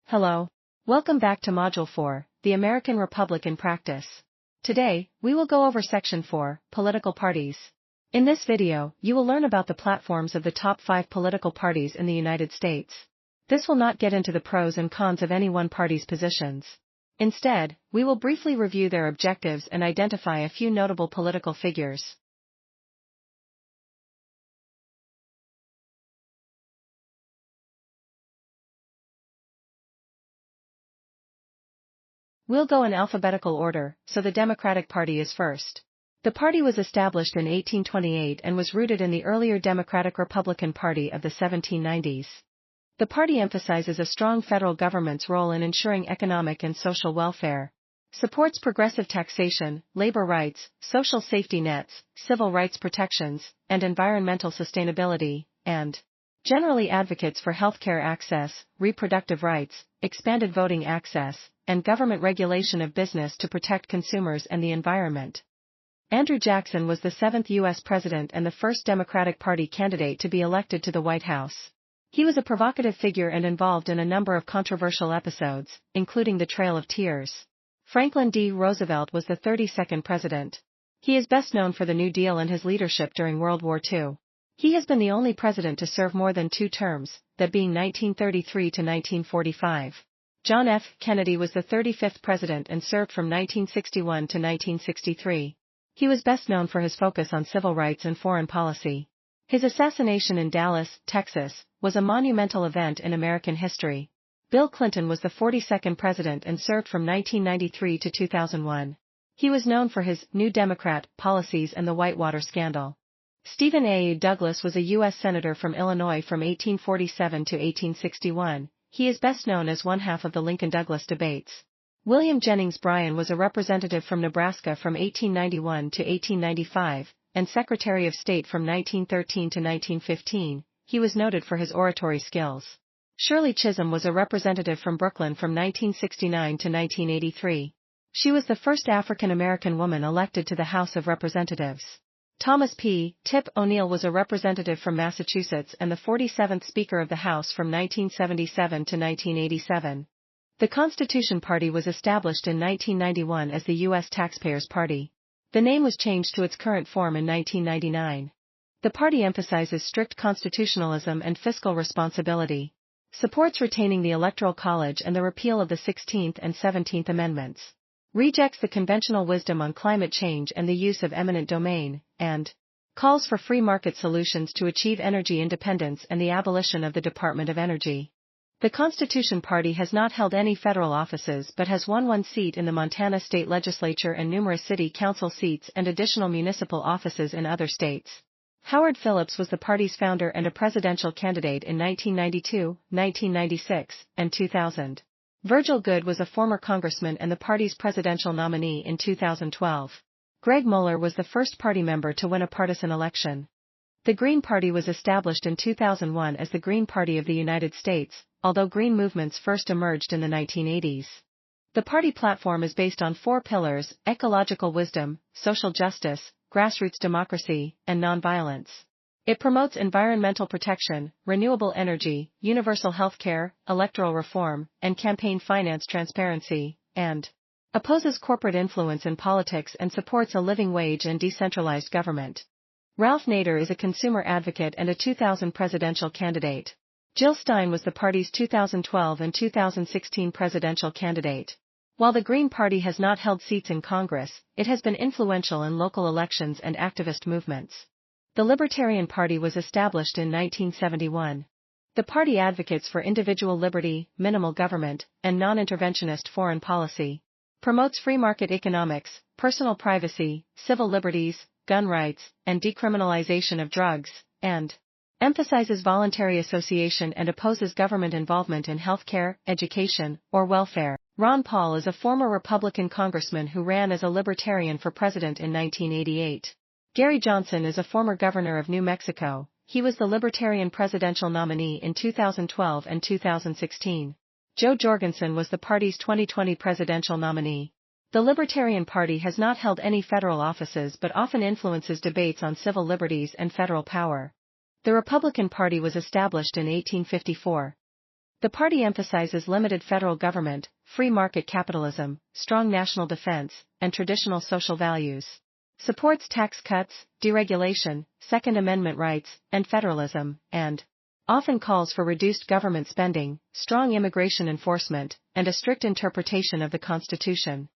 Hello. Welcome back to Module 4, the American Republic in Practice. Today, we will go over Section 4, Political Parties. In this video, you will learn about the platforms of the top 5 political parties in the United States. This will not get into the pros and cons of any one party's positions. Instead, we will briefly review their objectives and identify a few notable political figures. We'll go in alphabetical order, so the Democratic Party is first. The party was established in 1828 and was rooted in the earlier Democratic-Republican Party of the 1790s. The party emphasizes a strong federal government's role in ensuring economic and social welfare, supports progressive taxation, labor rights, social safety nets, civil rights protections, and environmental sustainability, and generally advocates for healthcare access, reproductive rights, expanded voting access, and government regulation of business to protect consumers and the environment. Andrew Jackson was the 7th U.S. president and the first Democratic Party candidate to be elected to the White House. He was a provocative figure and involved in a number of controversial episodes, including the Trail of Tears. Franklin D. Roosevelt was the 32nd president. He is best known for the New Deal and his leadership during World War II. He has been the only president to serve more than 2 terms, that being 1933 to 1945. John F. Kennedy was the 35th president and served from 1961 to 1963. He was best known for his focus on civil rights and foreign policy. His assassination in Dallas, Texas, was a monumental event in American history. Bill Clinton was the 42nd president and served from 1993 to 2001. He was known for his New Democrat policies and the Whitewater scandal. Stephen A. Douglas was a U.S. Senator from Illinois from 1847 to 1861. He is best known as one half of the Lincoln-Douglas debates. William Jennings Bryan was a representative from Nebraska from 1891 to 1895, and Secretary of State from 1913 to 1915. He was noted for his oratory skills. Shirley Chisholm was a representative from Brooklyn from 1969 to 1983. She was the first African-American woman elected to the House of Representatives. Thomas P. Tip O'Neill was a representative from Massachusetts and the 47th Speaker of the House from 1977 to 1987. The Constitution Party was established in 1991 as the U.S. Taxpayers' Party. The name was changed to its current form in 1999. The party emphasizes strict constitutionalism and fiscal responsibility, supports retaining the Electoral College and the repeal of the 16th and 17th Amendments, rejects the conventional wisdom on climate change and the use of eminent domain, and calls for free market solutions to achieve energy independence and the abolition of the Department of Energy. The Constitution Party has not held any federal offices but has won 1 seat in the Montana State Legislature and numerous city council seats and additional municipal offices in other states. Howard Phillips was the party's founder and a presidential candidate in 1992, 1996, and 2000. Virgil Goode was a former congressman and the party's presidential nominee in 2012. Greg Mueller was the first party member to win a partisan election. The Green Party was established in 2001 as the Green Party of the United States, although green movements first emerged in the 1980s. The party platform is based on 4 pillars: ecological wisdom, social justice, grassroots democracy, and nonviolence. It promotes environmental protection, renewable energy, universal health care, electoral reform, and campaign finance transparency, and opposes corporate influence in politics and supports a living wage and decentralized government. Ralph Nader is a consumer advocate and a 2000 presidential candidate. Jill Stein was the party's 2012 and 2016 presidential candidate. While the Green Party has not held seats in Congress, it has been influential in local elections and activist movements. The Libertarian Party was established in 1971. The party advocates for individual liberty, minimal government, and non-interventionist foreign policy, promotes free market economics, personal privacy, civil liberties, gun rights, and decriminalization of drugs, and emphasizes voluntary association and opposes government involvement in healthcare, education, or welfare. Ron Paul is a former Republican congressman who ran as a Libertarian for president in 1988. Gary Johnson is a former governor of New Mexico. He was the Libertarian presidential nominee in 2012 and 2016. Joe Jorgensen was the party's 2020 presidential nominee. The Libertarian Party has not held any federal offices but often influences debates on civil liberties and federal power. The Republican Party was established in 1854. The party emphasizes limited federal government, free market capitalism, strong national defense, and traditional social values. Supports tax cuts, deregulation, Second Amendment rights, and federalism, and often calls for reduced government spending, strong immigration enforcement, and a strict interpretation of the Constitution.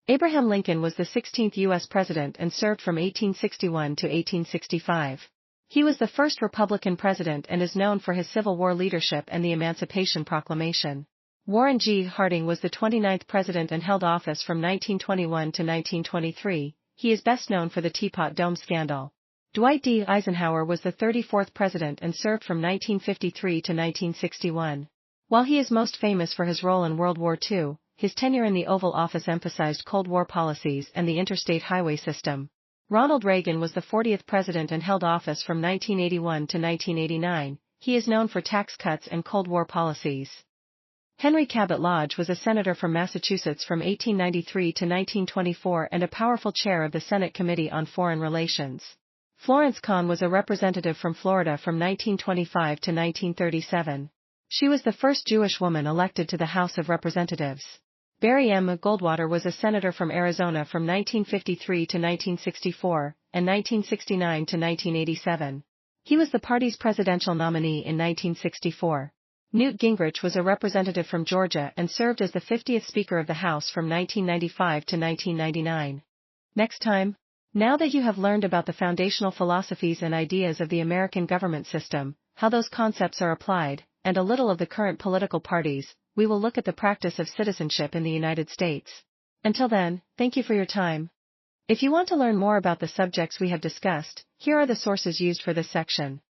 Abraham Lincoln was the 16th U.S. president and served from 1861 to 1865. He was the first Republican president and is known for his Civil War leadership and the Emancipation Proclamation. Warren G. Harding was the 29th president and held office from 1921 to 1923. He is best known for the Teapot Dome scandal. Dwight D. Eisenhower was the 34th president and served from 1953 to 1961. While he is most famous for his role in World War II, his tenure in the Oval Office emphasized Cold War policies and the interstate highway system. Ronald Reagan was the 40th president and held office from 1981 to 1989. He is known for tax cuts and Cold War policies. Henry Cabot Lodge was a senator from Massachusetts from 1893 to 1924 and a powerful chair of the Senate Committee on Foreign Relations. Florence Kahn was a representative from Florida from 1925 to 1937. She was the first Jewish woman elected to the House of Representatives. Barry M. Goldwater was a senator from Arizona from 1953 to 1964, and 1969 to 1987. He was the party's presidential nominee in 1964. Newt Gingrich was a representative from Georgia and served as the 50th Speaker of the House from 1995 to 1999. Next time, now that you have learned about the foundational philosophies and ideas of the American government system, how those concepts are applied, and a little of the current political parties, we will look at the practice of citizenship in the United States. Until then, thank you for your time. If you want to learn more about the subjects we have discussed, here are the sources used for this section.